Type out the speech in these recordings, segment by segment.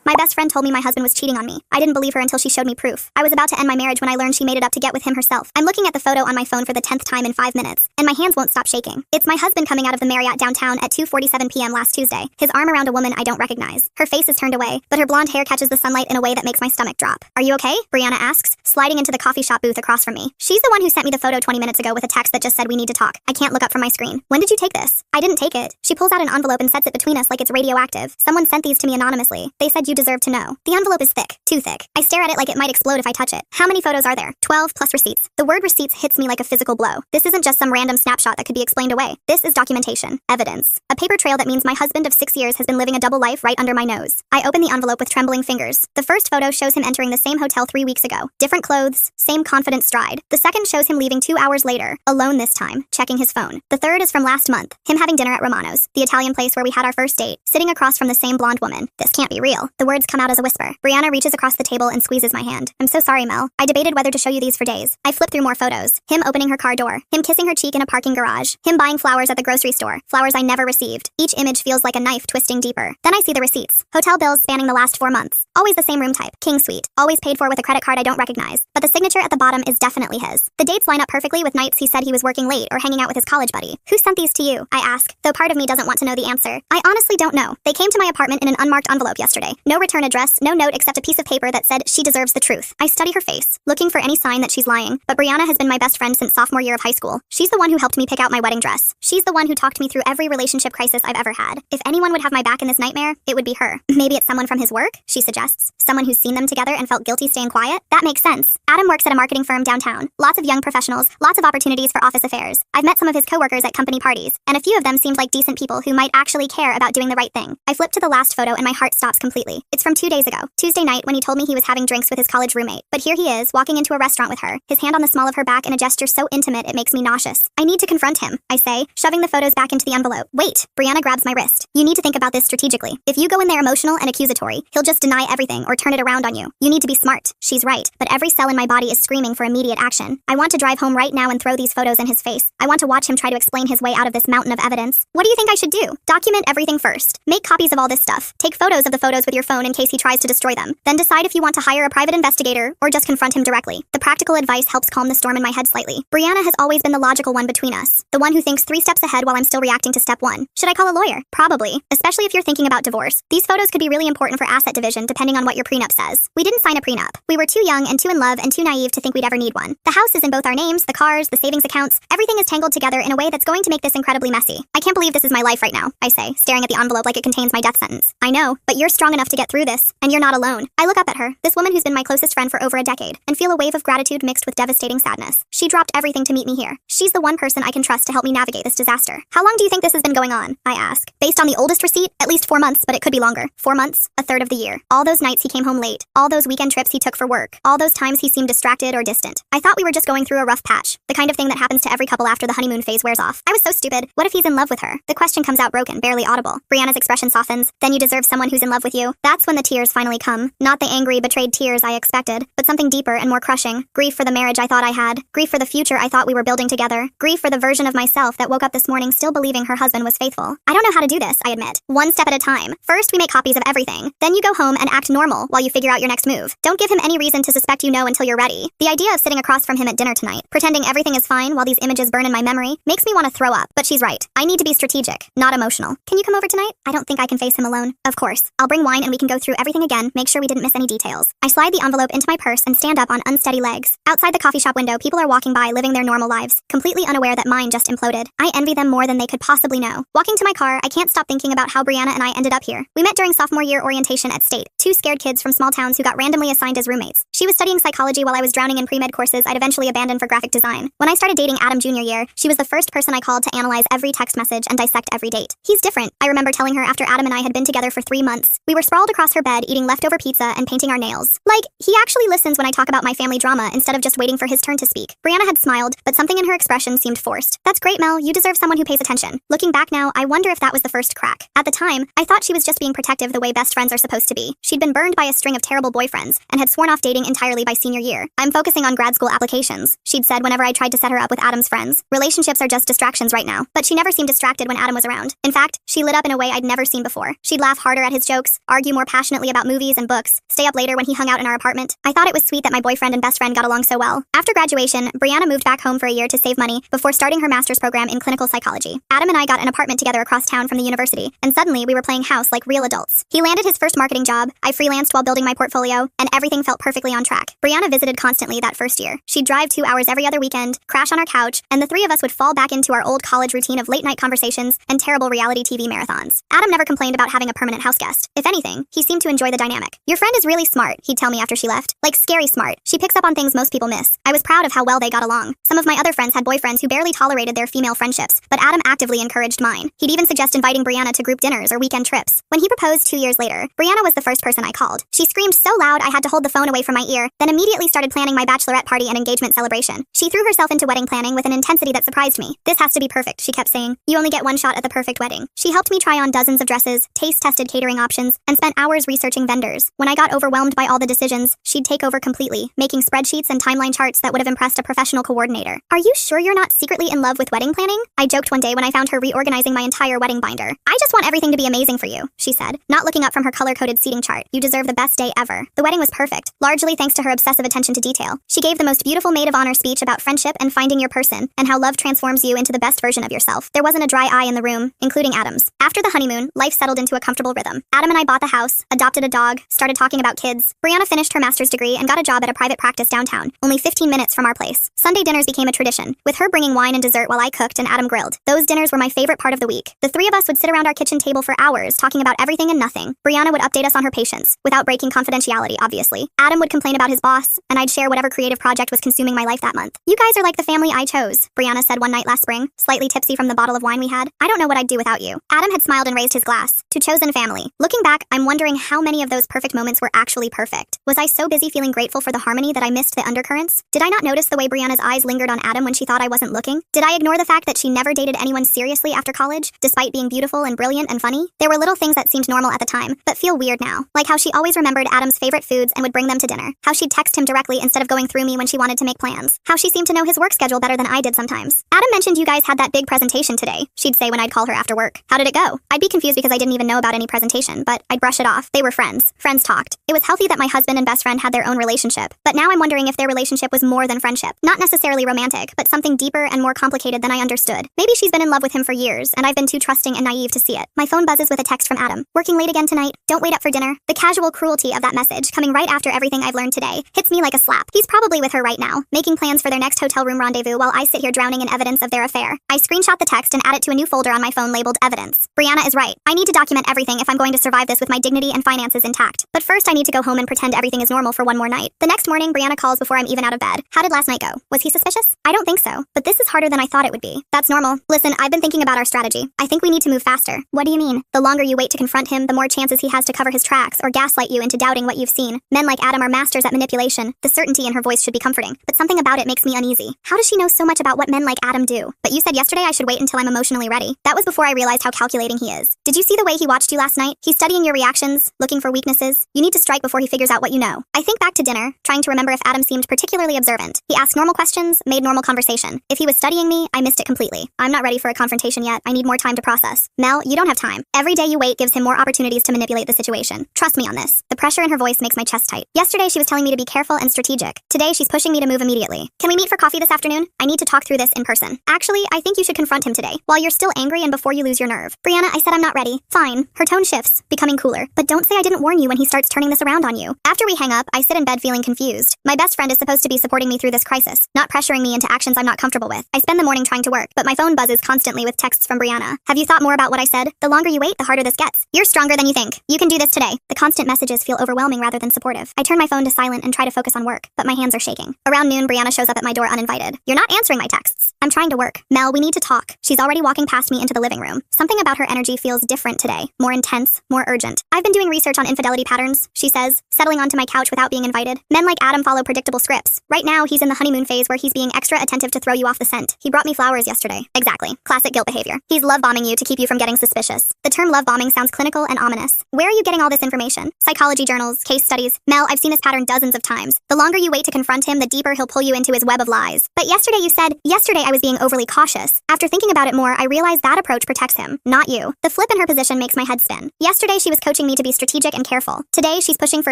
My best friend told me my husband was cheating on me. I didn't believe her until she showed me proof. I was about to end my marriage when I learned she made it up to get with him herself. I'm looking at the photo on my phone for the 10th time in 5 minutes, and my hands won't stop shaking. It's my husband coming out of the Marriott downtown at 2:47 p.m. last Tuesday, his arm around a woman I don't recognize. Her face is turned away, but her blonde hair catches the sunlight in a way that makes my stomach drop. Are you okay? Brianna asks, sliding into the coffee shop booth across from me. She's the one who sent me the photo 20 minutes ago with a text that just said we need to talk. I can't look up from my screen. When did you take this? I didn't take it. She pulls out an envelope and sets it between us like it's radioactive. Someone sent these to me anonymously. They said you deserve to know. The envelope is thick. Too thick. I stare at it like it might explode if I touch it. How many photos are there? 12 plus receipts. The word receipts hits me like a physical blow. This isn't just some random snapshot that could be explained away. This is documentation. Evidence. A paper trail that means my husband of 6 years has been living a double life right under my nose. I open the envelope with trembling fingers. The first photo shows him entering the same hotel 3 weeks ago. Different clothes, same confident stride. The second shows him leaving 2 hours later, alone this time, checking his phone. The third is from last month, him having dinner at Romano's, the Italian place where we had our first date, sitting across from the same blonde woman. This can't be real. The words come out as a whisper. Brianna reaches across the table and squeezes my hand. I'm so sorry, Mel. I debated whether to show you these for days. I flip through more photos. Him opening her car door. Him kissing her cheek in a parking garage. Him buying flowers at the grocery store. Flowers I never received. Each image feels like a knife twisting deeper. Then I see the receipts. Hotel bills spanning the last 4 months. Always the same room type. King suite. Always paid for with a credit card I don't recognize. But the signature at the bottom is definitely his. The dates line up perfectly with nights he said he was working late or hanging out with his college buddy. Who sent these to you? I ask, though part of me doesn't want to know the answer. I honestly don't know. They came to my apartment in an unmarked envelope yesterday. No return address, no note except a piece of paper that said she deserves the truth. I study her face, looking for any sign that she's lying, but Brianna has been my best friend since sophomore year of high school. She's the one who helped me pick out my wedding dress. She's the one who talked me through every relationship crisis I've ever had. If anyone would have my back in this nightmare, it would be her. Maybe it's someone from his work, she suggests. Someone who's seen them together and felt guilty staying quiet? That makes sense. Adam works at a marketing firm downtown. Lots of young professionals, lots of opportunities for office affairs. I've met some of his coworkers at company parties, and a few of them seemed like decent people who might actually care about doing the right thing. I flip to the last photo and my heart stops completely. It's from 2 days ago, Tuesday night, when he told me he was having drinks with his college roommate. But here he is, walking into a restaurant with her, his hand on the small of her back in a gesture so intimate it makes me nauseous. I need to confront him, I say, shoving the photos back into the envelope. Wait, Brianna grabs my wrist. You need to think about this strategically. If you go in there emotional and accusatory, he'll just deny everything or turn it around on you. You need to be smart. She's right, but every cell in my body is screaming for immediate action. I want to drive home right now and throw these photos in his face. I want to watch him try to explain his way out of this mountain of evidence. What do you think I should do? Document everything first. Make copies of all this stuff. Take photos of the photos with your phone in case he tries to destroy them. Then decide if you want to hire a private investigator or just confront him directly. The practical advice helps calm the storm in my head slightly. Brianna has always been the logical one between us. The one who thinks 3 steps ahead while I'm still reacting to step 1. Should I call a lawyer? Probably. Especially if you're thinking about divorce. These photos could be really important for asset division depending on what your prenup says. We didn't sign a prenup. We were too young and too in love and too naive to think we'd ever need one. The house is in both our names, the cars, the savings accounts. Everything is tangled together in a way that's going to make this incredibly messy. I can't believe this is my life right now, I say, staring at the envelope like it contains my death sentence. I know, but you're strong enough to get through this, and you're not alone. I look up at her, this woman who's been my closest friend for over a decade, and feel a wave of gratitude mixed with devastating sadness. She dropped everything to meet me here. She's the one person I can trust to help me navigate this disaster. How long do you think this has been going on? I ask. Based on the oldest receipt, at least 4 months, but it could be longer. 4 months, a third of the year. All those nights he came home late. All those weekend trips he took for work. All those times he seemed distracted or distant. I thought we were just going through a rough patch. The kind of thing that happens to every couple after the honeymoon phase wears off. I was so stupid. What if he's in love with her? The question comes out broken, barely audible. Brianna's expression softens. Then you deserve someone who's in love with you. That's when the tears finally come. Not the angry, betrayed tears I expected, but something deeper and more crushing. Grief for the marriage I thought I had. Grief for the future I thought we were building together. Grief for the version of myself that woke up this morning still believing her husband was faithful. I don't know how to do this, I admit. 1 step at a time. First, we make copies of everything. Then you go home and act normal while you figure out your next move. Don't give him any reason to suspect you know until you're ready. The idea of sitting across from him at dinner tonight, pretending everything is fine while these images burn in my memory, makes me want to throw up. But she's right. I need to be strategic, not emotional. Can you come over tonight? I don't think I can face him alone. Of course. I'll bring wine and we can go through everything again, make sure we didn't miss any details. I slide the envelope into my purse and stand up on unsteady legs. Outside the coffee shop window, people are walking by living their normal lives, completely unaware that mine just imploded. I envy them more than they could possibly know. Walking to my car, I can't stop thinking about how Brianna and I ended up here. We met during sophomore year orientation at State, 2 scared kids from small towns who got randomly assigned as roommates. She was studying psychology while I was drowning in pre-med courses I'd eventually abandoned for graphic design. When I started dating Adam junior year, she was the first person I called to analyze every text message and dissect every date. He's different, I remember telling her after Adam and I had been together for 3 months. We were sprawled across her bed eating leftover pizza and painting our nails. Like, he actually listens when I talk about my family drama instead of just waiting for his turn to speak. Brianna had smiled, but something in her expression seemed forced. That's great, Mel, you deserve someone who pays attention. Looking back now, I wonder if that was the first crack. At the time, I thought she was just being protective the way best friends are supposed to be. She'd been burned by a string of terrible boyfriends and had sworn off dating entirely by senior year. I'm focusing on grad school applications, she'd said whenever I tried to set her up with Adam's friends. Relationships are just distractions right now. But she never seemed distracted when Adam was around. In fact, she lit up in a way I'd never seen before. She'd laugh harder at his jokes, argue more passionately about movies and books, stay up later when he hung out in our apartment. I thought it was sweet that my boyfriend and best friend got along so well. After graduation, Brianna moved back home for a year to save money before starting her master's program in clinical psychology. Adam and I got an apartment together across town from the university, and suddenly we were playing house like real adults. He landed his first marketing job, I freelanced while building my portfolio, and everything felt perfectly on track. Brianna visited constantly that first year. She'd drive 2 hours every other weekend, crash on our couch, and the three of us would fall back into our old college routine of late-night conversations and terrible reality TV marathons. Adam never complained about having a permanent house guest. If anything, he seemed to enjoy the dynamic. Your friend is really smart, he'd tell me after she left. Like scary smart. She picks up on things most people miss. I was proud of how well they got along. Some of my other friends had boyfriends who barely tolerated their female friendships, but Adam actively encouraged mine. He'd even suggest inviting Brianna to group dinners or weekend trips. When he proposed 2 years later, Brianna was the first person I called. She screamed so loud I had to hold the phone away from my ear, then immediately started planning my bachelorette party and engagement celebration. She threw herself into wedding planning with an intensity that surprised me. This has to be perfect, she kept saying. You only get one shot at the perfect wedding. She helped me try on dozens of dresses, taste-tested catering options, and spent hours researching vendors. When I got overwhelmed by all the decisions, she'd take over completely, making spreadsheets and timeline charts that would have impressed a professional coordinator. Are you sure you're not secretly in love with wedding planning? I joked one day when I found her reorganizing my entire wedding binder. I just want everything to be amazing for you, she said, not looking up from her color-coded seating chart. You deserve the best day ever. The wedding was perfect, largely thanks to her obsessive attention to detail. She gave the most beautiful maid of honor speech about friendship and finding your person, and how love transforms you into the best version of yourself. There wasn't a dry eye in the room, including Adam's. After the honeymoon, life settled into a comfortable rhythm. Adam and I bought the house, adopted a dog, started talking about kids. Brianna finished her master's degree and got a job at a private practice downtown, only 15 minutes from our place. Sunday dinners became a tradition, with her bringing wine and dessert while I cooked and Adam grilled. Those dinners were my favorite part of the week. The three of us would sit around our kitchen table for hours, talking about everything and nothing. Brianna would update us on her patients, without breaking confidentiality, obviously. Adam would complain about his boss, and I'd share whatever creative project was consuming my life that month. You guys are like the family I chose, Brianna said one night last spring, slightly tipsy from the bottle of wine we had. I don't know what I'd do without you. Adam had smiled and raised his glass. To chosen family. Looking back, I'm wondering how many of those perfect moments were actually perfect. Was I so busy feeling grateful for the harmony that I missed the undercurrents? Did I not notice the way Brianna's eyes lingered on Adam when she thought I wasn't looking? Did I ignore the fact that she never dated anyone seriously after college, despite being beautiful and brilliant and funny? There were little things that seemed normal at the time, but feel weird now. Like how she always remembered Adam's favorite foods and would bring them to dinner. How she'd text him directly instead of going through me when she wanted to make plans. How she seemed to know his work schedule better than I did sometimes. Adam mentioned you guys had that big presentation today, she'd say when I'd call her after work. How did it go? I'd be confused because I didn't even know about any presentation, but I'd brush it off. They were friends. Friends talked. It was healthy that my husband and best friend had their own relationship, but now I'm wondering if their relationship was more than friendship. Not necessarily romantic, but something deeper and more complicated than I understood. Maybe she's been in love with him for years, and I've been too trusting and naive to see it. My phone buzzes with a text from Adam. Working late again tonight? Don't wait up for dinner. The casual cruelty of that message, coming right after everything I've learned today, hits me like a slap. He's probably with her right now, making plans for their next hotel room rendezvous while I sit here drowning in evidence of their affair. I screenshot the text and add it to a new folder on my phone labeled Evidence. Brianna is right. I need to document everything if I'm going to survive this with my dignity and finances intact. But first I need to go home and pretend everything is normal for one more night. The next morning, Brianna calls before I'm even out of bed. How did last night go? Was he suspicious? I don't think so, but this is harder than I thought it would be. That's normal. Listen, I've been thinking about our strategy. I think we need to move faster. What do you mean? The longer you wait to confront him, the more chances he has to cover his tracks or gaslight you into doubting what you've seen. Men like Adam are masters at manipulation. The certainty in her voice should be comforting, but something about it makes me uneasy. How does she know so much about what men like Adam do? But you said yesterday I should wait until I'm emotionally ready. That was before I realized how calculating he is. Did you see the way he watched you last night? He's studying your reactions, looking for weaknesses. You need to strike before he figures out what you know. I think back to dinner, trying to remember if Adam seemed particularly observant. He asked normal questions, made normal conversation. If he was studying me, I missed it completely. I'm not ready for a confrontation yet. I need more time to process. Mel, you don't have time. Every day you wait gives him more opportunities to manipulate the situation. Trust me on this. The pressure in her voice makes my chest tight. Yesterday she was telling me to be careful and strategic. Today she's pushing me to move immediately. Can we meet for coffee this afternoon? I need to talk through this in person. Actually, I think you should confront him today, while you're still angry and before you lose your nerve. Brianna, I said I'm not ready. Fine. Her tone shifts, becoming cooler. But don't say I didn't warn you when he starts turning this around on you. After we hang up, I sit in bed feeling confused. My best friend is supposed to be supporting me through this crisis, not pressuring me into actions I'm not comfortable with. I spend the morning trying to work, but my phone buzzes constantly with texts from Brianna. Have you thought more about what I said? The longer you wait, the harder this gets. You're stronger than you think. You can do this today. The constant messages feel overwhelming rather than supportive. I turn my phone to silent and try to focus on work, but my hands are shaking. Around noon, Brianna shows up at my door uninvited. You're not answering my texts. I'm trying to work. Mel, we need to talk. She's already walking past me into the living room. Something about her energy feels different today. More intense, more urgent. I've been doing research on infidelity patterns, she says, settling onto my couch without being invited. Men like Adam follow predictable scripts. Right now, he's in the honeymoon phase where he's being extra attentive to throw you off the scent. He brought me flowers yesterday. Exactly. Classic guilt behavior. He's love bombing you to keep you from getting suspicious. The term love bombing sounds clinical and ominous. Where are you getting all this information? Psychology journals, case studies. Mel, I've seen this pattern dozens of times. The longer you wait to confront him, the deeper he'll pull you into his web of lies. But yesterday you said, yesterday I was being overly cautious. After thinking about it more, I realized that approach protects him, not you. The flip in her position makes my head spin. Yesterday she was coaching asking me to be strategic and careful. Today, she's pushing for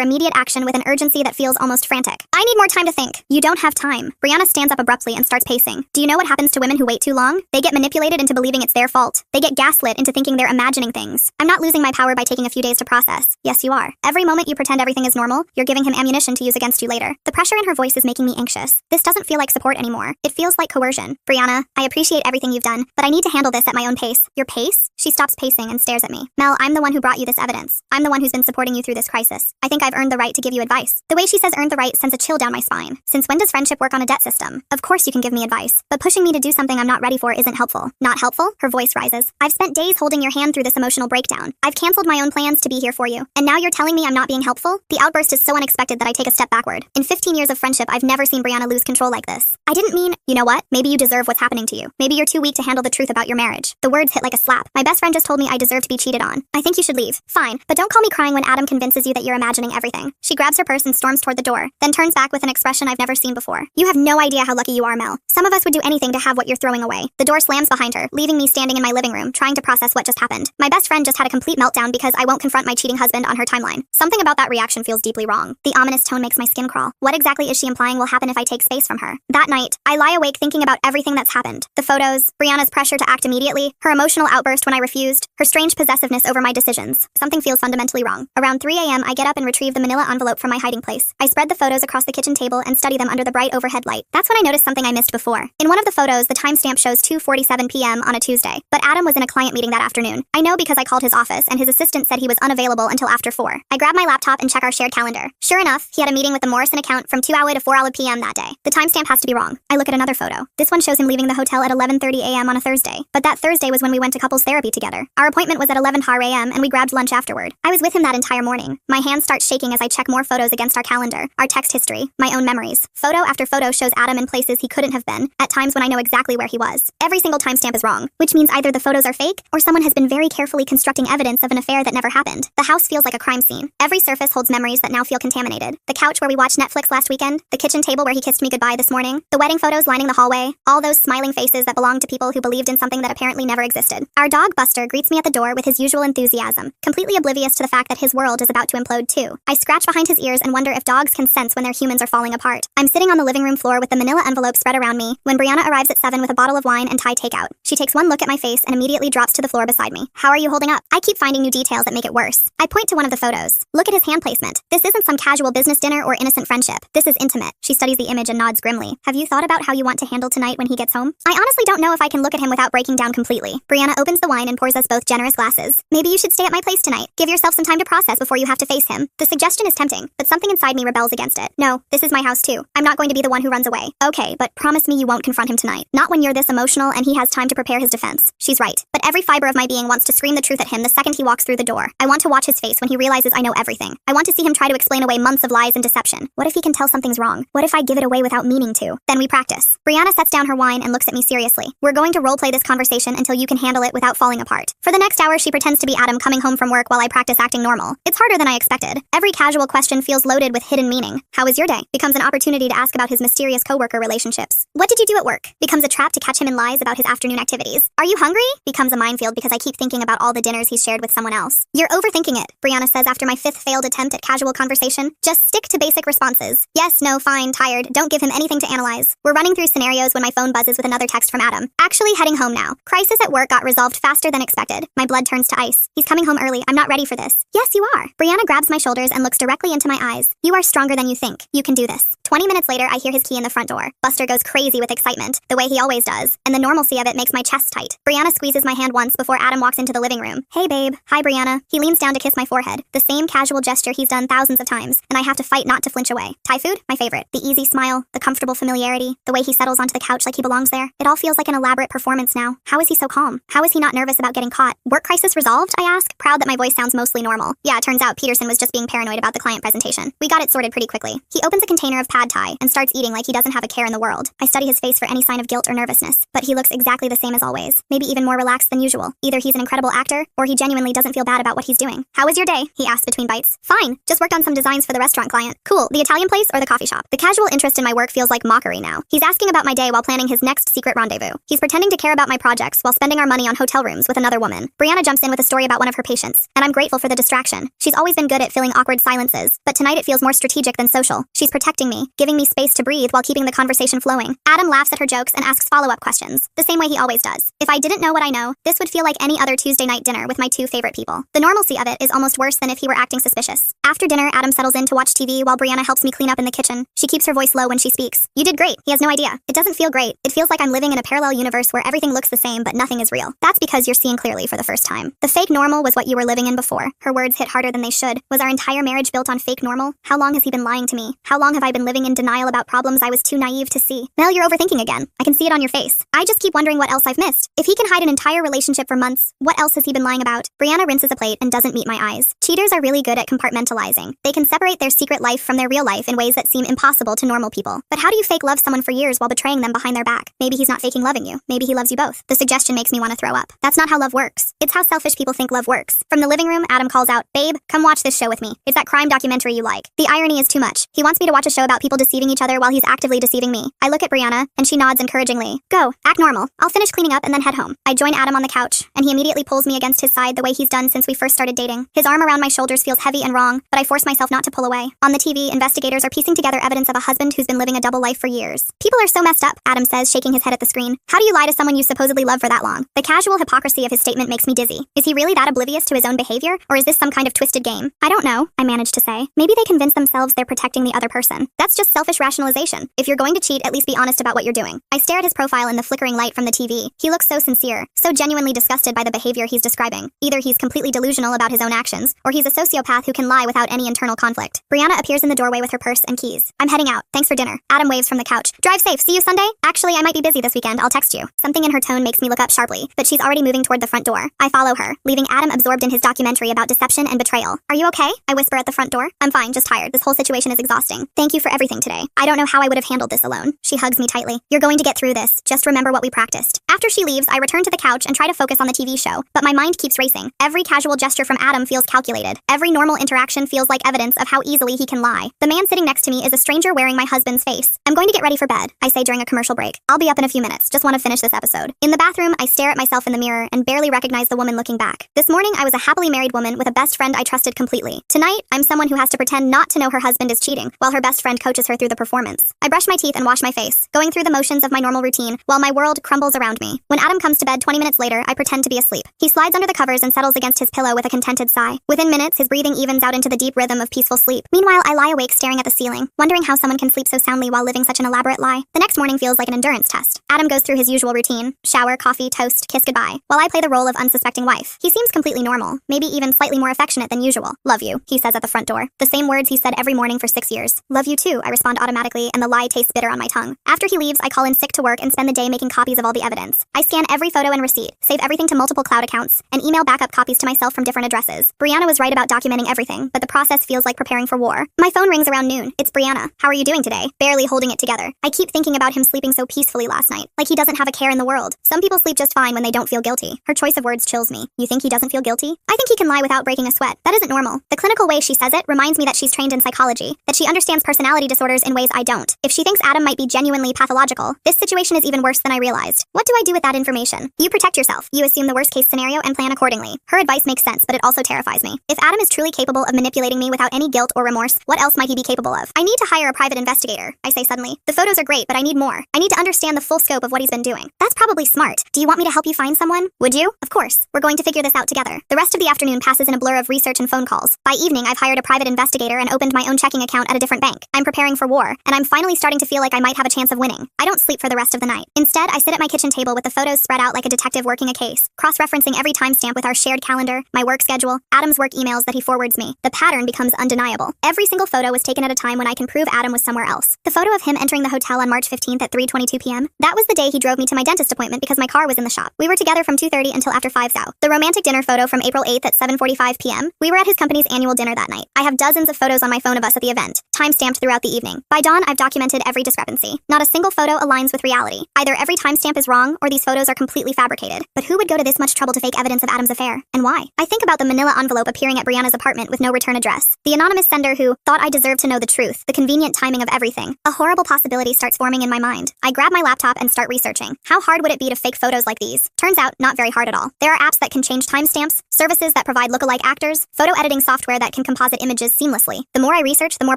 immediate action with an urgency that feels almost frantic. I need more time to think. You don't have time. Brianna stands up abruptly and starts pacing. Do you know what happens to women who wait too long? They get manipulated into believing it's their fault. They get gaslit into thinking they're imagining things. I'm not losing my power by taking a few days to process. Yes, you are. Every moment you pretend everything is normal, you're giving him ammunition to use against you later. The pressure in her voice is making me anxious. This doesn't feel like support anymore. It feels like coercion. Brianna, I appreciate everything you've done, but I need to handle this at my own pace. Your pace? She stops pacing and stares at me. Mel, I'm the one who brought you this evidence. I'm the one who's been supporting you through this crisis. I think I've earned the right to give you advice. The way she says earned the right sends a chill down my spine. Since when does friendship work on a debt system? Of course you can give me advice, but pushing me to do something I'm not ready for isn't helpful. Not helpful? Her voice rises. I've spent days holding your hand through this emotional breakdown. I've canceled my own plans to be here for you. And now you're telling me I'm not being helpful? The outburst is so unexpected that I take a step backward. In 15 years of friendship, I've never seen Brianna lose control like this. I didn't mean, you know what? Maybe you deserve what's happening to you. Maybe you're too weak to handle the truth about your marriage. The words hit like a slap. My best friend just told me I deserve to be cheated on. I think you should leave. Fine, but don't call me crying when Adam convinces you that you're imagining everything. She grabs her purse and storms toward the door, then turns back with an expression I've never seen before. You have no idea how lucky you are, Mel. Some of us would do anything to have what you're throwing away. The door slams behind her, leaving me standing in my living room, trying to process what just happened. My best friend just had a complete meltdown because I won't confront my cheating husband on her timeline. Something about that reaction feels deeply wrong. The ominous tone makes my skin crawl. What exactly is she implying will happen if I take space from her? That night, I lie awake thinking about everything that's happened. The photos, Brianna's pressure to act immediately, her emotional outburst when I refused, her strange possessiveness over my decisions. Something feels fundamentally wrong. Around 3 a.m., I get up and retrieve the manila envelope from my hiding place. I spread the photos across the kitchen table and study them under the bright overhead light. That's when I noticed something I missed before. In one of the photos, the timestamp shows 2:47 p.m. on a Tuesday, but Adam was in a client meeting that afternoon. I know because I called his office and his assistant said he was unavailable until after 4. I grab my laptop and check our shared calendar. Sure enough, he had a meeting with the Morrison account from 2 hour to 4 hour p.m. that day. The timestamp has to be wrong. I look at another photo. This one shows him leaving the hotel at 11:30 a.m. on a Thursday, but that Thursday was when we went to couples therapy together. Our appointment was at 11 a.m. and we grabbed lunch afterward. I was with him that entire morning. My hands start shaking as I check more photos against our calendar, our text history, my own memories. Photo after photo shows Adam in places he couldn't have been, at times when I know exactly where he was. Every single timestamp is wrong, which means either the photos are fake or someone has been very carefully constructing evidence of an affair that never happened. The house feels like a crime scene. Every surface holds memories that now feel contaminated. The couch where we watched Netflix last weekend, the kitchen table where he kissed me goodbye this morning, the wedding photos lining the hallway, all those smiling faces that belonged to people who believed in something that apparently never existed. Our dog Buster greets me at the door with his usual enthusiasm, completely oblivious to the fact that his world is about to implode too. I scratch behind his ears and wonder if dogs can sense when their humans are falling apart. I'm sitting on the living room floor with the manila envelope spread around me when Brianna arrives at 7 with a bottle of wine and Thai takeout. She takes one look at my face and immediately drops to the floor beside me. How are you holding up? I keep finding new details that make it worse. I point to one of the photos. Look at his hand placement. This isn't some casual business dinner or innocent friendship. This is intimate. She studies the image and nods grimly. Have you thought about how you want to handle tonight when he gets home? I honestly don't know if I can look at him without breaking down completely. Brianna opens the wine and pours us both generous glasses. Maybe you should stay at my place tonight. Give yourself some time to process before you have to face him. The suggestion is tempting, but something inside me rebels against it. No, this is my house too. I'm not going to be the one who runs away. Okay, but promise me you won't confront him tonight. Not when you're this emotional and he has time to prepare his defense. She's right. But every fiber of my being wants to scream the truth at him the second he walks through the door. I want to watch his face when he realizes I know everything. I want to see him try to explain away months of lies and deception. What if he can tell something's wrong? What if I give it away without meaning to? Then we practice. Brianna sets down her wine and looks at me seriously. We're going to roleplay this conversation until you can handle it without falling apart. For the next hour, she pretends to be Adam coming home from work while I practice acting normal. It's harder than I expected. Every casual question feels loaded with hidden meaning. How was your day? Becomes an opportunity to ask about his mysterious coworker relationships. What did you do at work? Becomes a trap to catch him in lies about his afternoon activities. Are you hungry? Becomes a minefield because I keep thinking about all the dinners he's shared with someone else. You're overthinking it, Brianna says after my 5th failed attempt at casual conversation. Just stick to basic responses. Yes, no, fine, tired. Don't give him anything to analyze. We're running through scenarios when my phone buzzes with another text from Adam. Actually heading home now. Crisis at work got resolved faster than expected. My blood turns to ice. He's coming home early. I'm not ready for this. Yes, you are. Brianna grabs my shoulders and looks directly into my eyes. You are stronger than you think. You can do this. 20 minutes later, I hear his key in the front door. Buster goes crazy with excitement, the way he always does, and the normalcy of it makes my chest tight. Brianna squeezes my hand once before Adam walks into the living room. Hey, babe. Hi, Brianna. He leans down to kiss my forehead, the same casual gesture he's done thousands of times, and I have to fight not to flinch away. Thai food? My favorite. The easy smile, the comfortable familiarity, the way he settles onto the couch like he belongs there. It all feels like an elaborate performance now. How is he so calm? How is he not nervous about getting caught? Work crisis resolved? I ask, proud that my voice sounds mostly normal. Yeah, it turns out Peterson was just being paranoid about the client presentation. We got it sorted pretty quickly. He opens a container of pad thai and starts eating like he doesn't have a care in the world. I study his face for any sign of guilt or nervousness, but he looks exactly the same as always. Maybe even more relaxed than usual. Either he's an incredible actor, or he genuinely doesn't feel bad about what he's doing. How was your day? He asks between bites. Fine. Just worked on some designs for the restaurant client. Cool. The Italian place or the coffee shop? The casual interest in my work feels like mockery now. He's asking about my day while planning his next secret rendezvous. He's pretending to care about my projects while spending our money on hotel rooms with another woman. Brianna jumps in with a story about one of her patients, and I'm grateful grateful for the distraction. She's always been good at filling awkward silences, but tonight it feels more strategic than social. She's protecting me, giving me space to breathe while keeping the conversation flowing. Adam laughs at her jokes and asks follow-up questions, the same way he always does. If I didn't know what I know, this would feel like any other Tuesday night dinner with my two favorite people. The normalcy of it is almost worse than if he were acting suspicious. After dinner, Adam settles in to watch TV while Brianna helps me clean up in the kitchen. She keeps her voice low when she speaks. You did great. He has no idea. It doesn't feel great. It feels like I'm living in a parallel universe where everything looks the same but nothing is real. That's because you're seeing clearly for the first time. The fake normal was what you were living in before. Her words hit harder than they should. Was our entire marriage built on fake normal? How long has he been lying to me? How long have I been living in denial about problems I was too naive to see? Mel, you're overthinking again. I can see it on your face. I just keep wondering what else I've missed. If he can hide an entire relationship for months, what else has he been lying about? Brianna rinses a plate and doesn't meet my eyes. Cheaters are really good at compartmentalizing. They can separate their secret life from their real life in ways that seem impossible to normal people. But how do you fake love someone for years while betraying them behind their back? Maybe he's not faking loving you. Maybe he loves you both. The suggestion makes me want to throw up. That's not how love works. It's how selfish people think love works. From the living room, Adam calls out, "Babe, come watch this show with me. It's that crime documentary you like." The irony is too much. He wants me to watch a show about people deceiving each other while he's actively deceiving me. I look at Brianna, and she nods encouragingly. Go, act normal. I'll finish cleaning up and then head home. I join Adam on the couch, and he immediately pulls me against his side the way he's done since we first started dating. His arm around my shoulders feels heavy and wrong, but I force myself not to pull away. On the TV, investigators are piecing together evidence of a husband who's been living a double life for years. People are so messed up, Adam says, shaking his head at the screen. How do you lie to someone you supposedly love for that long? The casual hypocrisy of his statement makes me dizzy. Is he really that oblivious to his own behavior, or is this some kind of twisted game? I don't know, I managed to say. Maybe they convince themselves they're protecting the other person. That's just selfish rationalization. If you're going to cheat, at least be honest about what you're doing. I stare at his profile in the flickering light from the TV. He looks so sincere, so genuinely disgusted by the behavior he's describing. Either he's completely delusional about his own actions, or he's a sociopath who can lie without any internal conflict. Brianna appears in the doorway with her purse and keys. I'm heading out. Thanks for dinner. Adam waves from the couch. Drive safe. See you Sunday? Actually, I might be busy this weekend. I'll text you. Something in her tone makes me look up sharply, but she's already moving toward the front door. I follow her, leaving Adam absorbed in his documentary about deception and betrayal. Are you okay? I whisper at the front door. I'm fine, just tired. This whole situation is exhausting. Thank you for everything today. I don't know how I would have handled this alone. She hugs me tightly. You're going to get through this. Just remember what we practiced. After she leaves, I return to the couch and try to focus on the TV show, but my mind keeps racing. Every casual gesture from Adam feels calculated. Every normal interaction feels like evidence of how easily he can lie. The man sitting next to me is a stranger wearing my husband's face. I'm going to get ready for bed, I say during a commercial break. I'll be up in a few minutes. Just want to finish this episode. In the bathroom, I stare at myself in the mirror and barely recognize the woman looking back. This morning, I was a happily married woman with a best friend I trusted completely. Tonight, I'm someone who has to pretend not to know her husband is cheating while her best friend coaches her through the performance. I brush my teeth and wash my face, going through the motions of my normal routine while my world crumbles around me. When Adam comes to bed 20 minutes later, I pretend to be asleep. He slides under the covers and settles against his pillow with a contented sigh. Within minutes, his breathing evens out into the deep rhythm of peaceful sleep. Meanwhile, I lie awake staring at the ceiling, wondering how someone can sleep so soundly while living such an elaborate lie. The next morning feels like an endurance test. Adam goes through his usual routine: shower, coffee, toast, kiss goodbye, while I play the role of unsuspecting wife. He seems completely normal, maybe even slightly more affectionate than usual. Love you, he says at the front door. The same words he said every morning for 6 years. Love you too, I respond automatically, and the lie tastes bitter on my tongue. After he leaves, I call in sick to work and spend the day making copies of all the evidence. I scan every photo and receipt, save everything to multiple cloud accounts, and email backup copies to myself from different addresses. Brianna was right about documenting everything, but the process feels like preparing for war. My phone rings around noon. It's Brianna. How are you doing today? Barely holding it together. I keep thinking about him sleeping so peacefully last night, like he doesn't have a care in the world. Some people sleep just fine when they don't feel guilty. Her choice of words chills me. You think he doesn't feel guilty? I think he can lie without breaking a sweat. That isn't normal. The clinical way she says it reminds me that she's trained in psychology, that she understands personality disorders in ways I don't. If she thinks Adam might be genuinely pathological, this situation is even worse than I realized. What do I do with that information? You protect yourself. You assume the worst case scenario and plan accordingly. Her advice makes sense, but it also terrifies me. If Adam is truly capable of manipulating me without any guilt or remorse, what else might he be capable of? I need to hire a private investigator, I say suddenly. The photos are great, but I need more. I need to understand the full scope of what he's been doing. That's probably smart. Do you want me to help you find someone? Would you? Of course. We're going to figure this out together. The rest of the afternoon passes in a blur of research and phone calls. By evening, I've hired a private investigator and opened my own checking account at a different bank. I'm preparing for war, and I'm finally starting to feel like I might have a chance of winning. I don't sleep for the rest of the night. Instead, I sit at my kitchen table with the photos spread out like a detective working a case, cross-referencing every timestamp with our shared calendar, my work schedule, Adam's work emails that he forwards me. The pattern becomes undeniable. Every single photo was taken at a time when I can prove Adam was somewhere else. The photo of him entering the hotel on March 15th at 3:22 p.m. That was the day he drove me to my dentist appointment because my car was in the shop. We were together from 2:30 until after 5 thou. The romantic dinner photo from April 8th at 7:45 p.m. We were at his company's annual dinner that night. I have dozens of photos on my phone of us at the event. timestamped throughout the evening. By dawn, I've documented every discrepancy. Not a single photo aligns with reality. Either every timestamp is wrong, or these photos are completely fabricated. But who would go to this much trouble to fake evidence of Adam's affair? And why? I think about the manila envelope appearing at Brianna's apartment with no return address. The anonymous sender who thought I deserved to know the truth. The convenient timing of everything. A horrible possibility starts forming in my mind. I grab my laptop and start researching. How hard would it be to fake photos like these? Turns out, not very hard at all. There are apps that can change timestamps, services that provide lookalike actors, photo editing software that can composite images seamlessly. The more I research, the more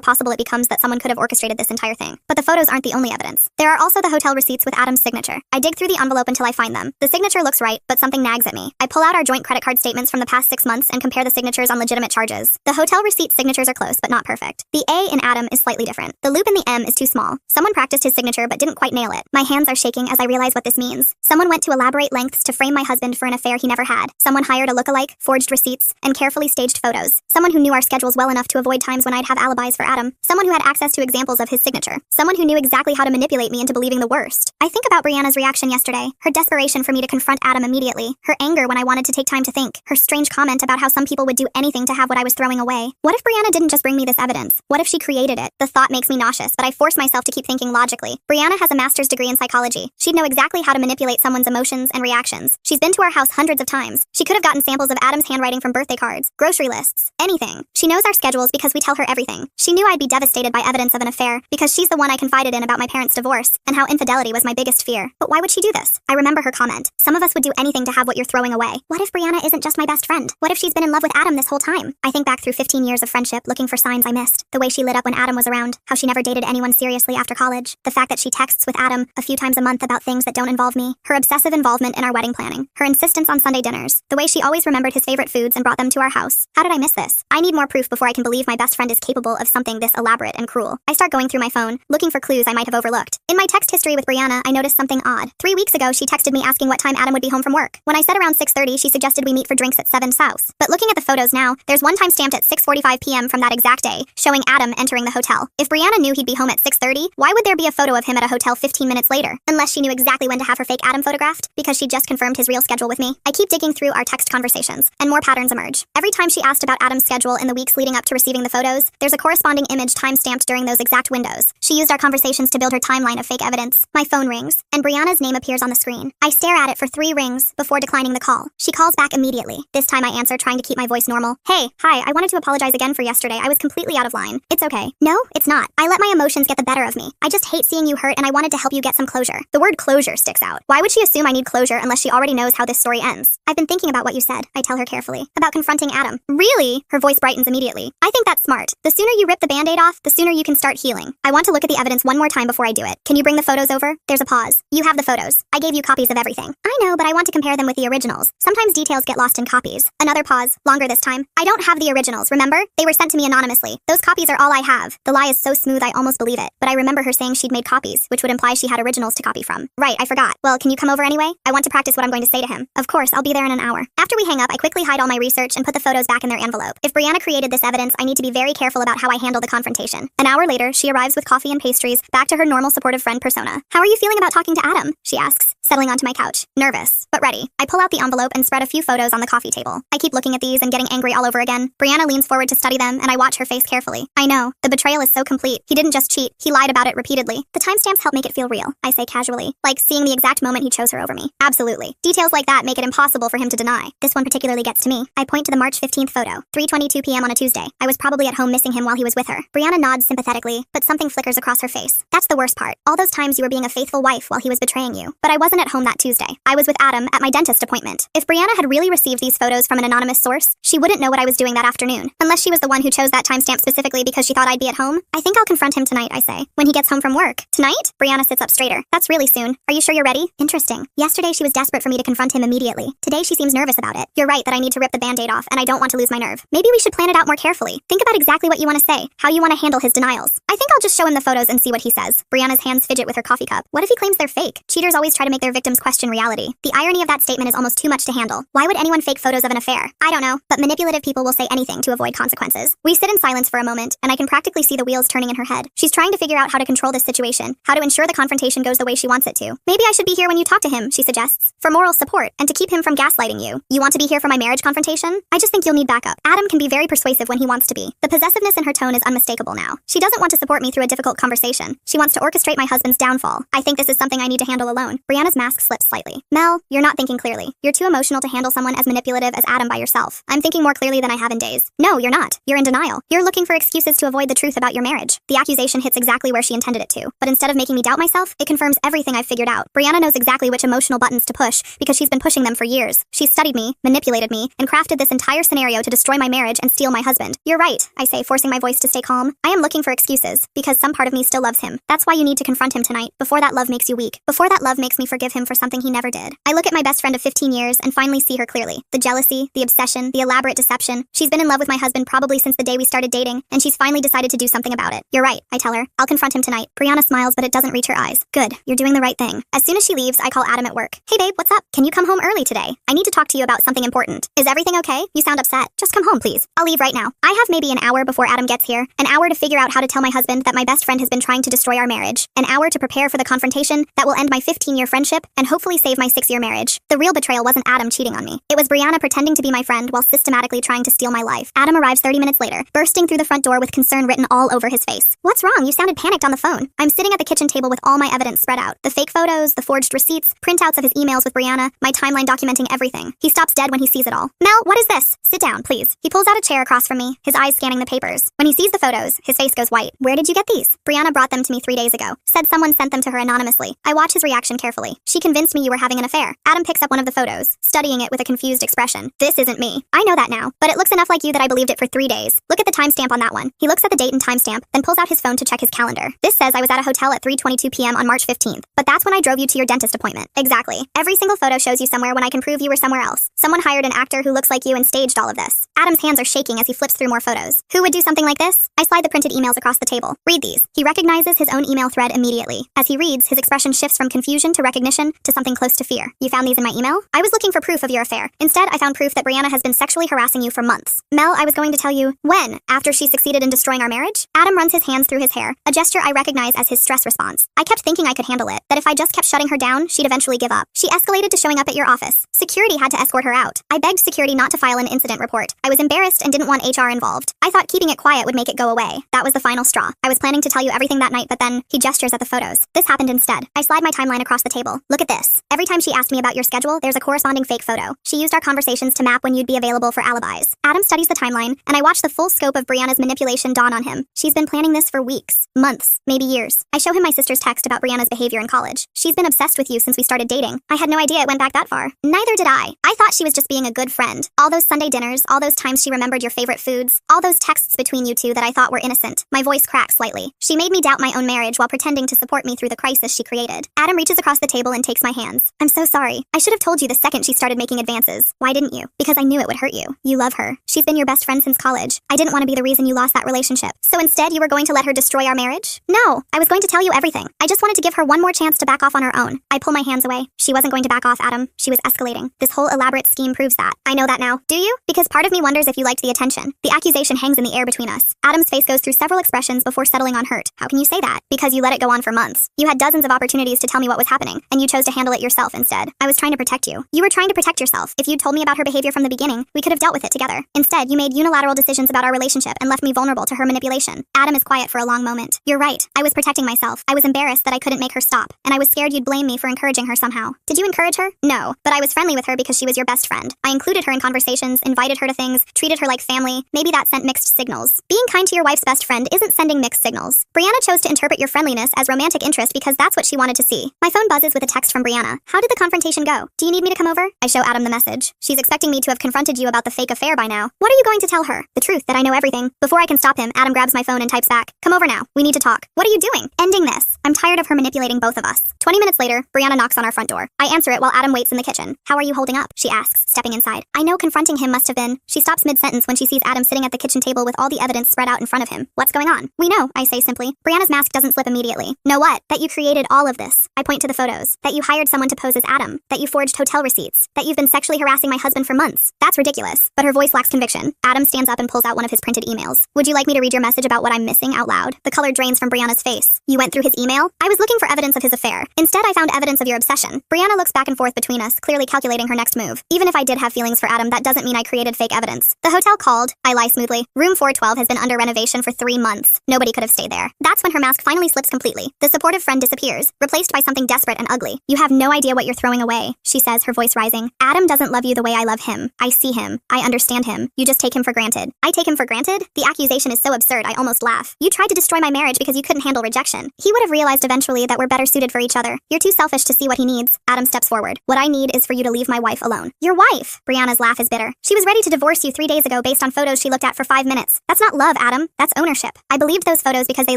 possible it becomes that someone could have orchestrated this entire thing. But the photos aren't the only evidence. There are also the hotel receipts with Adam's signature. I dig through the envelope until I find them. The signature looks right, but something nags at me. I pull out our joint credit card statements from the past 6 months and compare the signatures on legitimate charges. The hotel receipt signatures are close, but not perfect. The A in Adam is slightly different. The loop in the M is too small. Someone practiced his signature but didn't quite nail it. My hands are shaking as I realize what this means. Someone went to elaborate lengths to frame my husband for an affair he never had. Someone hired a lookalike, forged receipts, and carefully staged photos. Someone who knew our schedules well enough to avoid times when I'd have alibis for Adam. Someone who had access to examples of his signature. Someone who knew exactly how to manipulate me into believing the worst. I think about Brianna's reaction yesterday. Her desperation for me to confront Adam immediately. Her anger when I wanted to take time to think. Her strange comment about how some people would do anything to have what I was throwing away. What if Brianna didn't just bring me this evidence? What if she created it? The thought makes me nauseous, but I force myself to keep thinking logically. Brianna has a master's degree in psychology. She'd know exactly how to manipulate someone's emotions and reactions. She's been to our house hundreds of times. She could have gotten samples of Adam's handwriting from birthday cards, grocery lists, anything. She knows our schedules because we tell her everything. She knew I'd be devastated by evidence of an affair because she's the one I confided in about my parents' divorce and how infidelity was my biggest fear. But why would she do this? I remember her comment. Some of us would do anything to have what you're throwing away. What if Brianna isn't just my best friend? What if she's been in love with Adam this whole time? I think back through 15 years of friendship, looking for signs I missed. The way she lit up when Adam was around, how she never dated anyone seriously after college, the fact that she texts with Adam a few times a month about things that don't involve me, her obsessive involvement in our wedding planning, her insistence on Sunday dinners, the way she always remembered his favorite foods and brought them to our house. How did I miss this? I need more proof before I can believe my best friend is capable of something this elaborate and cruel. I start going through my phone, looking for clues I might have overlooked. In my text history with Brianna, I noticed something odd. 3 weeks ago, she texted me asking what time Adam would be home from work. When I said around 6:30, she suggested we meet for drinks at 7's house. But looking at the photos now, there's one time stamped at 6:45 p.m. from that exact day, showing Adam entering the hotel. If Brianna knew he'd be home at 6:30, why would there be a photo of him at a hotel 15 minutes later? Unless she knew exactly when to have her fake Adam photographed, because she just confirmed his real schedule with me. I keep digging through our text conversations, and more patterns emerge. Every time she asked about Adam's schedule in the weeks leading up to receiving the photos, there's a corresponding image time-stamped during those exact windows. She used our conversations to build her timeline of fake evidence. My phone rings, and Brianna's name appears on the screen. I stare at it for 3 rings before declining the call. She calls back immediately. This time I answer, trying to keep my voice normal. Hey, hi, I wanted to apologize again for yesterday. I was completely out of line. It's okay. No, it's not. I let my emotions get the better of me. I just hate seeing you hurt, and I wanted to help you get some closure. The word closure sticks out. Why would she assume I need closure unless she already knows how this story ends? I've been thinking about what you said, I tell her carefully. About confronting Adam. Really? Her voice brightens immediately. I think that's smart. The sooner you rip the band-aid off, the sooner you can start healing. I want to look at the evidence one more time before I do it. Can you bring the photos over? There's a pause. You have the photos. I gave you copies of everything. I know, but I want to compare them with the originals. Sometimes details get lost in copies. Another pause. Longer this time. I don't have the originals, remember? They were sent to me anonymously. Those copies are all I have. The lie is so smooth I almost believe it. But I remember her saying she'd made copies, which would imply she had originals to copy from. Right, I forgot. Well, can you come over anyway? I want to practice what I'm going to say to him. Of course, I'll be there in an hour. After we hang up, I quickly hide all my research and put the photos back in their envelope. If Brianna created this evidence, I need to be very careful about how I handle the confrontation. An hour later, she arrives with coffee and pastries, back to her normal supportive friend persona. How are you feeling about talking to Adam? She asks, settling onto my couch. Nervous, but ready. I pull out the envelope and spread a few photos on the coffee table. I keep looking at these and getting angry all over again. Brianna leans forward to study them, and I watch her face carefully. I know. The betrayal is so complete. He didn't just cheat. He lied about it repeatedly. The timestamps help make it feel real, I say casually. Like seeing the exact moment he chose her over me. Absolutely. Details like that make it impossible for him to deny. This one particularly gets to me. I point to the March 15th photo. 3:22 p.m. on a Tuesday. I was probably at home missing him while he was with her. Brianna nods sympathetically, but something flickers across her face. That's the worst part. All those times you were being a faithful wife while he was betraying you. But I wasn't at home that Tuesday. I was with Adam at my dentist appointment. If Brianna had really received these photos from an anonymous source, she wouldn't know what I was doing that afternoon. Unless she was the one who chose that timestamp specifically because she thought I'd be at home. I think I'll confront him tonight, I say. When he gets home from work. Tonight? Brianna sits up straighter. That's really soon. Are you sure you're ready? Interesting. Yesterday she was desperate for me to confront him immediately. Today she seems nervous about it. You're right that I need to rip the band-aid off, and I don't want to lose my nerve. Maybe we should plan it out more carefully. Think about exactly what you want to say, how you want to handle his denials. I think I'll just show him the photos and see what he says. Brianna's hands fidget with her coffee cup. What if he claims they're fake? Cheaters always try to make make their victims question reality. The irony of that statement is almost too much to handle. Why would anyone fake photos of an affair? I don't know, but manipulative people will say anything to avoid consequences. We sit in silence for a moment, and I can practically see the wheels turning in her head. She's trying to figure out how to control this situation, how to ensure the confrontation goes the way she wants it to. Maybe I should be here when you talk to him, she suggests, for moral support and to keep him from gaslighting you. You want to be here for my marriage confrontation? I just think you'll need backup. Adam can be very persuasive when he wants to be. The possessiveness in her tone is unmistakable now. She doesn't want to support me through a difficult conversation. She wants to orchestrate my husband's downfall. I think this is something I need to handle alone. Brianna's mask slips slightly. Mel, you're not thinking clearly. You're too emotional to handle someone as manipulative as Adam by yourself. I'm thinking more clearly than I have in days. No, you're not. You're in denial. You're looking for excuses to avoid the truth about your marriage. The accusation hits exactly where she intended it to. But instead of making me doubt myself, it confirms everything I've figured out. Brianna knows exactly which emotional buttons to push because she's been pushing them for years. She's studied me, manipulated me, and crafted this entire scenario to destroy my marriage and steal my husband. You're right, I say, forcing my voice to stay calm. I am looking for excuses because some part of me still loves him. That's why you need to confront him tonight, before that love makes you weak, before that love makes me forgive him for something he never did. I look at my best friend of 15 years and finally see her clearly. The jealousy, the obsession, the elaborate deception. She's been in love with my husband probably since the day we started dating, and she's finally decided to do something about it. You're right, I tell her. I'll confront him tonight. Brianna smiles, but it doesn't reach her eyes. Good, you're doing the right thing. As soon as she leaves, I call Adam at work. Hey babe, what's up? Can you come home early today? I need to talk to you about something important. Is everything okay? You sound upset. Just come home, please. I'll leave right now. I have maybe an hour before Adam gets here, an hour to figure out how to tell my husband that my best friend has been trying to destroy our marriage, an hour to prepare for the confrontation that will end my 15-year friendship and hopefully save my 6-year marriage. The real betrayal wasn't Adam cheating on me. It was Brianna pretending to be my friend while systematically trying to steal my life. Adam arrives 30 minutes later, bursting through the front door with concern written all over his face. What's wrong? You sounded panicked on the phone. I'm sitting at the kitchen table with all my evidence spread out. The fake photos, the forged receipts, printouts of his emails with Brianna, my timeline documenting everything. He stops dead when he sees it all. Mel, what is this? Sit down, please. He pulls out a chair across from me, his eyes scanning the papers. When he sees the photos, his face goes white. Where did you get these? Brianna brought them to me 3 days ago. Said someone sent them to her anonymously. I watch his reaction carefully. She convinced me you were having an affair. Adam picks up one of the photos, studying it with a confused expression. This isn't me. I know that now, but it looks enough like you that I believed it for 3 days. Look at the timestamp on that one. He looks at the date and timestamp, then pulls out his phone to check his calendar. This says I was at a hotel at 3:22 p.m. on March 15th, but that's when I drove you to your dentist appointment. Exactly. Every single photo shows you somewhere when I can prove you were somewhere else. Someone hired an actor who looks like you and staged all of this. Adam's hands are shaking as he flips through more photos. Who would do something like this? I slide the printed emails across the table. Read these. He recognizes his own email thread immediately. As he reads, his expression shifts from confusion to recognition to something close to fear. You found these in my email? I was looking for proof of your affair. Instead, I found proof that Brianna has been sexually harassing you for months. Mel, I was going to tell you. When? After she succeeded in destroying our marriage? Adam runs his hands through his hair, a gesture I recognize as his stress response. I kept thinking I could handle it, that if I just kept shutting her down, she'd eventually give up. She escalated to showing up at your office. Security had to escort her out. I begged security not to file an incident report. I was embarrassed and didn't want HR involved. I thought keeping it quiet would make it go away. That was the final straw. I was planning to tell you everything that night, but then he gestures at the photos. This happened instead. I slide my timeline across the table. Look at this. Every time she asked me about your schedule, there's a corresponding fake photo. She used our conversations to map when you'd be available for alibis. Adam studies the timeline, and I watch the full scope of Brianna's manipulation dawn on him. She's been planning this for weeks, months, maybe years. I show him my sister's text about Brianna's behavior in college. She's been obsessed with you since we started dating. I had no idea it went back that far. Neither did I. I thought she was just being a good friend. All those Sunday dinners, all those times she remembered your favorite foods, all those texts between you two that I thought were innocent. My voice cracks slightly. She made me doubt my own marriage while pretending to support me through the crisis she created. Adam reaches across the table and takes my hands. I'm so sorry. I should have told you the second she started making advances. Why didn't you? Because I knew it would hurt you. You love her. She's been your best friend since college. I didn't want to be the reason you lost that relationship. So instead, you were going to let her destroy our marriage? No, I was going to tell you everything. I just wanted to give her one more chance to back off on her own. I pull my hands away. She wasn't going to back off, Adam. She was escalating. This whole elaborate scheme proves that. I know that now. Do you? Because part of me wonders if you liked the attention. The accusation hangs in the air between us. Adam's face goes through several expressions before settling on hurt. How can you say that? Because you let it go on for months. You had dozens of opportunities to tell me what was happening, and you chose to handle it yourself instead. I was trying to protect you. You were trying to protect yourself. If you'd told me about her behavior from the beginning, we could have dealt with it together. Instead, you made unilateral decisions about our relationship and left me vulnerable to her manipulation. Adam is quiet for a long moment. You're right. I was protecting myself. I was embarrassed that I couldn't make her stop, and I was scared you'd blame me for encouraging her somehow. Did you encourage her? No, but I was friendly with her because she was your best friend. I included her in conversations, invited her to things, treated her like family. Maybe that sent mixed signals. Being kind to your wife's best friend isn't sending mixed signals. Brianna chose to interpret your friendliness as romantic interest because that's what she wanted to see. My phone buzzes with a text from Brianna. How did the confrontation go? Do you need me to come over? I show Adam the message. She's expecting me to have confronted you about the fake affair by now. What are you going to tell her? The truth, that I know everything. Before I can stop him, Adam grabs my phone and types back. Come over now. We need to talk. What are you doing? Ending this. I'm tired of her manipulating both of us. 20 minutes later, Brianna knocks on our front door. I answer it while Adam waits in the kitchen. How are you holding up? She asks, stepping inside. I know confronting him must have been. She stops mid-sentence when she sees Adam sitting at the kitchen table with all the evidence spread out in front of him. What's going on? We know, I say simply. Brianna's mask doesn't slip immediately. Know what? That you created all of this. I point to the photos. That you hired someone to pose as Adam. That you forged hotel receipts. That you've been sexually harassing my husband for months. That's ridiculous. But her voice lacks conviction. Adam stands up and pulls out one of his printed emails. Would you like me to read your message about what I'm missing out loud? The color drains from Brianna's face. You went through his email? I was looking for evidence of his affair. Instead, I found evidence of your obsession. Brianna looks back and forth between us, clearly calculating her next move. Even if I did have feelings for Adam, that doesn't mean I created fake evidence. The hotel called. I lie smoothly. Room 412 has been under renovation for 3 months. Nobody could have stayed there. That's when her mask finally slips completely. The supportive friend disappears, replaced by something desperate and ugly. You have no idea what you're throwing away, she says, her voice rising. Adam doesn't love you the way I love him. I see him. I understand him. You just take him for granted. I take him for granted? The accusation is so absurd, I almost laugh. You tried to destroy my marriage because you couldn't handle rejection. He would have realized eventually that we're better suited for each other. You're too selfish to see what he needs. Adam steps forward. What I need is for you to leave my wife alone. Your wife? Brianna's laugh is bitter. She was ready to divorce you 3 days ago based on photos she looked at for 5 minutes. That's not love, Adam. That's ownership. I believed those photos because they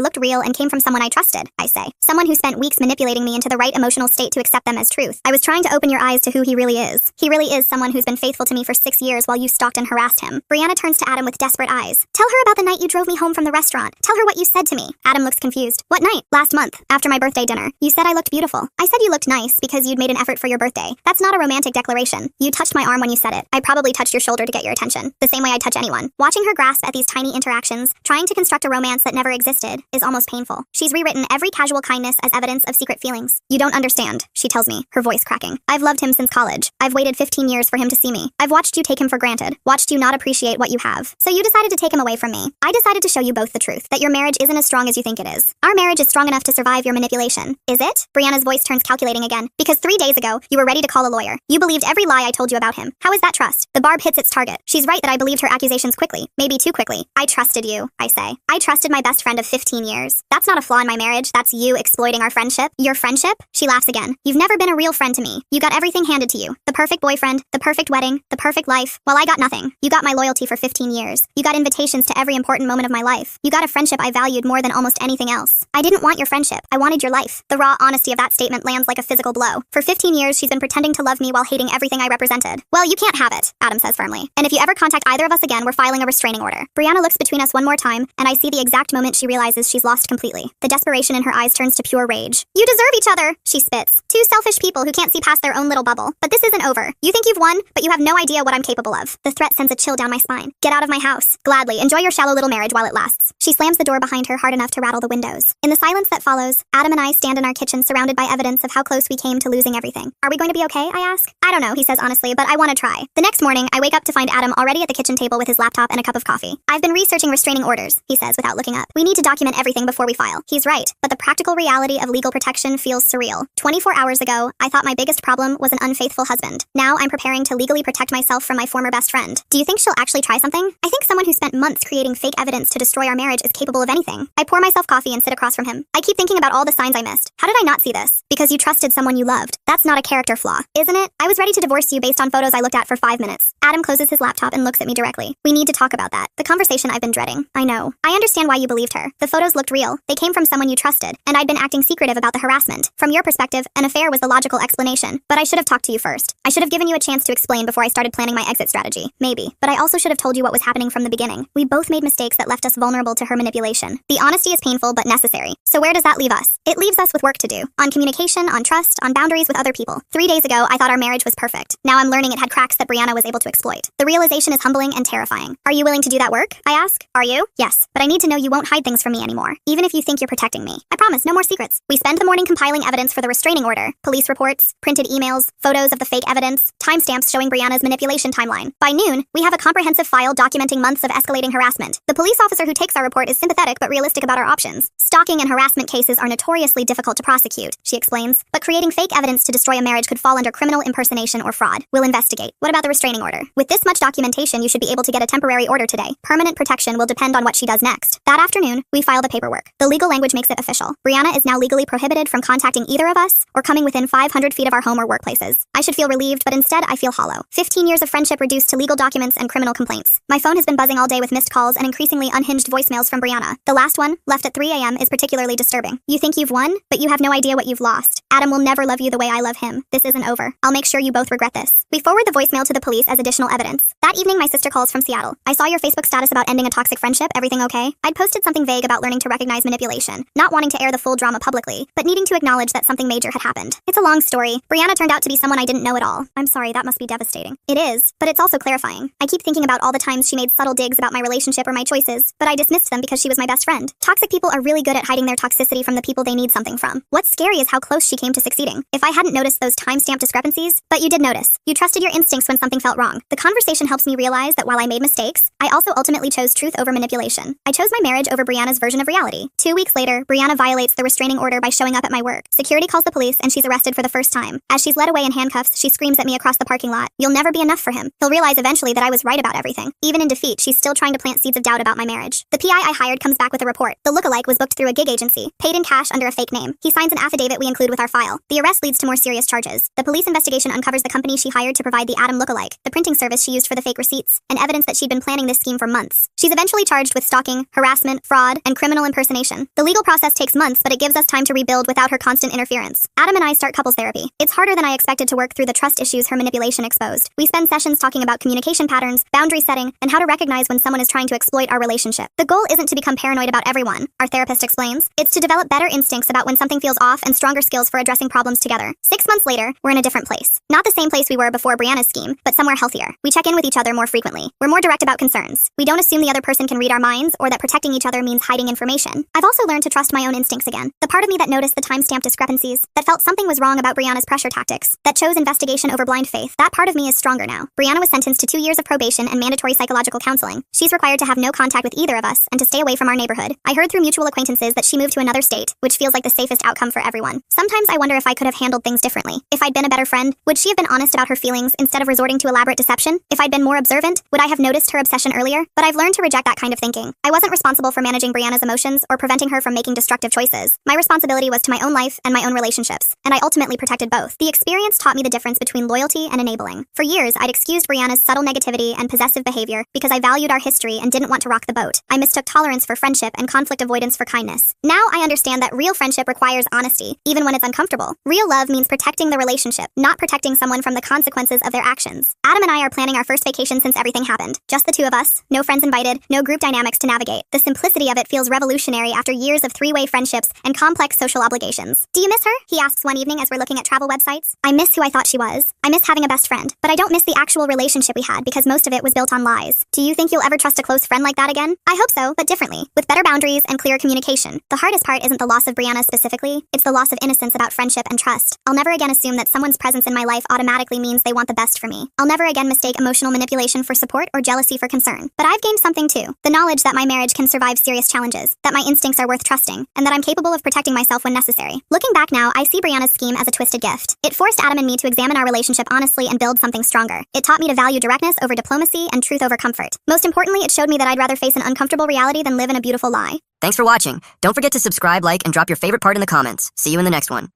looked real and came from someone I trusted, I say. Someone who spent weeks manipulating me into the right emotional state to accept them as truth. I was trying to open your eyes to who he really is. He really is someone who's been faithful to me for 6 years while you stalked and harassed him. Brianna turns to Adam with desperate eyes. Tell her about the night you drove me home from the restaurant. Tell her what you said to me. Adam looks confused. What night? Last month, after my birthday dinner. You said I looked beautiful. I said you looked nice because you'd made an effort for your birthday. That's not a romantic declaration. You touched my arm when you said it. I probably touched your shoulder to get your attention. The same way I touch anyone. Watching her grasp at these tiny interactions, trying to construct a romance that never existed, is almost painful. She's rewritten every casual kindness as evidence of secret feelings. You don't understand, she tells me, her voice cracking. I've loved him since college. I've waited 15 years for him to see me. I've watched you take him for granted, watched you not appreciate what you have. So you decided to take him away from me. I decided to show you both the truth, that your marriage isn't as strong as you think it is. Our marriage is strong enough to survive your manipulation. Is it? Brianna's voice turns calculating again. Because 3 days ago, you were ready to call a lawyer. You believed every lie I told you about him. How is that trust? The barb hits its target. She's right that I believed her accusations quickly. Maybe too quickly. I trusted you, I say. I trusted my best friend of 15 years. That's not a flaw in my marriage. That's you exploiting our friendship. Your friendship? She laughs again. You've never been a real friend to me. You got everything handed to you. The perfect boyfriend, the perfect wedding, the perfect life. Well, I got nothing. You got my loyalty for 15 years. You got invitations to every important moment of my life. You got a friendship I valued more than almost anything else. I didn't want your friendship. I wanted your life. The raw honesty of that statement lands like a physical blow. For 15 years, she's been pretending to love me while hating everything I represented. Well, you can't have it, Adam says firmly. And if you ever contact either of us again, we're filing a restraining order. Brianna looks between us one more time, and I see the exact moment she realizes she's lost completely. The desperation in her eyes turns to pure rage. You deserve each other, she spits. Two selfish people who can't see past their own little bubble. But this isn't over. You think you've won, but you have no idea what I'm capable of. The threat sends a chill down my spine. Get out of my house. Gladly. Enjoy your shallow little marriage while it lasts. She slams the door behind her hard enough to rattle the windows. In the silence that follows, Adam and I stand in our kitchen surrounded by evidence of how close we came to losing everything. Are we going to be okay? I ask. I don't know, he says honestly, but I want to try. The next morning, I wake up to find Adam already at the kitchen table with his laptop and a cup of coffee. I've been researching restraining orders, he says without looking up. We need to document everything before we file. He's right, but the practical reality of legal protection feels surreal. 24 hours ago, I thought my biggest problem was an unfaithful husband. Now I'm preparing to legally protect myself from my former best friend. Do you think she'll actually try something? I think someone who spent months creating fake evidence to destroy our marriage is capable of anything. I pour myself coffee and sit across from him. I keep thinking about all the signs I missed. How did I not see this? Because you trusted someone you loved. That's not a character flaw, isn't it? I was ready to divorce you based on photos I looked at for 5 minutes. Adam closes his laptop and looks at me directly. We need to talk about that. The conversation I've been dreading. I know. I understand why you believed her. The photos looked real. They came from someone you trusted, and I'd been acting secretive about the harassment. From your perspective, an affair was the logical explanation, but I should have talked to you first. I should have given you a chance to explain before I started planning my exit strategy. Maybe. But I also should have told you what was happening from the beginning. We both made mistakes that left us vulnerable to her manipulation. The honesty is painful but necessary. So where does that leave us? It leaves us with work to do. On communication, on trust, on boundaries with other people. 3 days ago, I thought our marriage was perfect. Now I'm learning it had cracks that Brianna was able to exploit. The realization is humbling and terrifying. Are you willing to do that work? I ask. Are you? Yes. But I need to know you won't hide things from me anymore. Even if you think you're protecting me. I promise, no more secrets. We spend the morning compiling evidence for the restraining order. Police reports, printed emails, photos of the fake evidence, timestamps showing Brianna's manipulation timeline. By noon, we have a comprehensive file documenting months of escalating harassment. The police officer who takes our report is sympathetic but realistic about our options. Stalking and harassment cases are notoriously difficult to prosecute, she explains, but creating fake evidence to destroy a marriage could fall under criminal impersonation or fraud. We'll investigate. What about the restraining order? With this much documentation, you should be able to get a temporary order today. Permanent protection will depend on what she does next. That afternoon, we file the paperwork. The legal language makes it official. Brianna is now legally prohibited from contacting either of us or coming within 500 feet of our home or workplaces. I should feel relieved, but instead I feel hollow. 15 years of friendship reduced to legal documents and criminal complaints. My phone has been buzzing all day with missed calls and increasingly unhinged voicemails from Brianna. The last one, left at 3 a.m., is particularly disturbing. frustrating. You think you've won, but you have no idea what you've lost. Adam will never love you the way I love him. This isn't over. I'll make sure you both regret this. We forward the voicemail to the police as additional evidence. That evening, my sister calls from Seattle. I saw your Facebook status about ending a toxic friendship. Everything okay? I'd posted something vague about learning to recognize manipulation, not wanting to air the full drama publicly, but needing to acknowledge that something major had happened. It's a long story. Brianna turned out to be someone I didn't know at all. I'm sorry, that must be devastating. It is, but it's also clarifying. I keep thinking about all the times she made subtle digs about my relationship or my choices, but I dismissed them because she was my best friend. Toxic people are really good at hiding their toxicity from the people they need something from. What's scary is how close she came to succeeding. If I hadn't noticed those timestamp discrepancies, but you did notice. You trusted your instincts when something felt wrong. The conversation helps me realize that while I made mistakes, I also ultimately chose truth over manipulation. I chose my marriage over Brianna's version of reality. 2 weeks later, Brianna violates the restraining order by showing up at my work. Security calls the police and she's arrested for the first time. As she's led away in handcuffs, she screams at me across the parking lot. You'll never be enough for him. He'll realize eventually that I was right about everything. Even in defeat, she's still trying to plant seeds of doubt about my marriage. The PI I hired comes back with a report. The lookalike was booked through a gig agency, paid in cash under a fake name. He signs an affidavit we include with our file. The arrest leads to more serious charges. The police investigation uncovers the company she hired to provide the Adam lookalike, the printing service she used for the fake receipts, and evidence that she'd been planning this scheme for months. She's eventually charged with stalking, harassment, fraud, and criminal impersonation. The legal process takes months, but it gives us time to rebuild without her constant interference. Adam and I start couples therapy. It's harder than I expected to work through the trust issues her manipulation exposed. We spend sessions talking about communication patterns, boundary setting, and how to recognize when someone is trying to exploit our relationship. The goal isn't to become paranoid about everyone, our therapist explains. It's to develop better instincts about when something feels off and stronger skills for addressing problems together. 6 months later, we're in a different place. Not the same place we were before Brianna's scheme, but somewhere healthier. We check in with each other more frequently. We're more direct about concerns. We don't assume the other person can read our minds or that protecting each other means hiding information. I've also learned to trust my own instincts again. The part of me that noticed the timestamp discrepancies, that felt something was wrong about Brianna's pressure tactics, that chose investigation over blind faith, that part of me is stronger now. Brianna was sentenced to 2 years of probation and mandatory psychological counseling. She's required to have no contact with either of us and to stay away from our neighborhood. I heard through mutual acquaintances that she moved to another state, which feels like the safest outcome for everyone. Sometimes I wonder if I could have handled things differently. If I'd been a better friend, would she have been honest about her feelings instead of resorting to elaborate deception? If I'd been more observant, would I have noticed her obsession earlier? But I've learned to reject that kind of thinking. I wasn't responsible for managing Brianna's emotions or preventing her from making destructive choices. My responsibility was to my own life and my own relationships, and I ultimately protected both. The experience taught me the difference between loyalty and enabling. For years, I'd excused Brianna's subtle negativity and possessive behavior because I valued our history and didn't want to rock the boat. I mistook tolerance for friendship and conflict avoidance for kindness. Now I understand that real friendship requires honesty, even when it's uncomfortable. Real love means protecting the relationship, not protecting someone from the consequences of their actions. Adam and I are planning our first vacation since everything happened. Just the two of us, no friends invited, no group dynamics to navigate. The simplicity of it feels revolutionary after years of three-way friendships and complex social obligations. Do you miss her? He asks one evening as we're looking at travel websites. I miss who I thought she was. I miss having a best friend, but I don't miss the actual relationship we had because most of it was built on lies. Do you think you'll ever trust a close friend like that again? I hope so, but differently, with better boundaries and clear communication. The hardest part isn't the loss of Brianna specifically, it's the loss of innocence about friendship and trust. I'll never again assume that someone's presence in my life automatically means they want the best for me. I'll never again mistake emotional manipulation for support or jealousy for concern. But I've gained something too. The knowledge that my marriage can survive serious challenges, that my instincts are worth trusting, and that I'm capable of protecting myself when necessary. Looking back now, I see Brianna's scheme as a twisted gift. It forced Adam and me to examine our relationship honestly and build something stronger. It taught me to value directness over diplomacy and truth over comfort. Most importantly, it showed me that I'd rather face an uncomfortable reality than live in a beautiful lie. Thanks for watching. Don't forget to subscribe, like, and drop your favorite part in the comments. See you in the next one.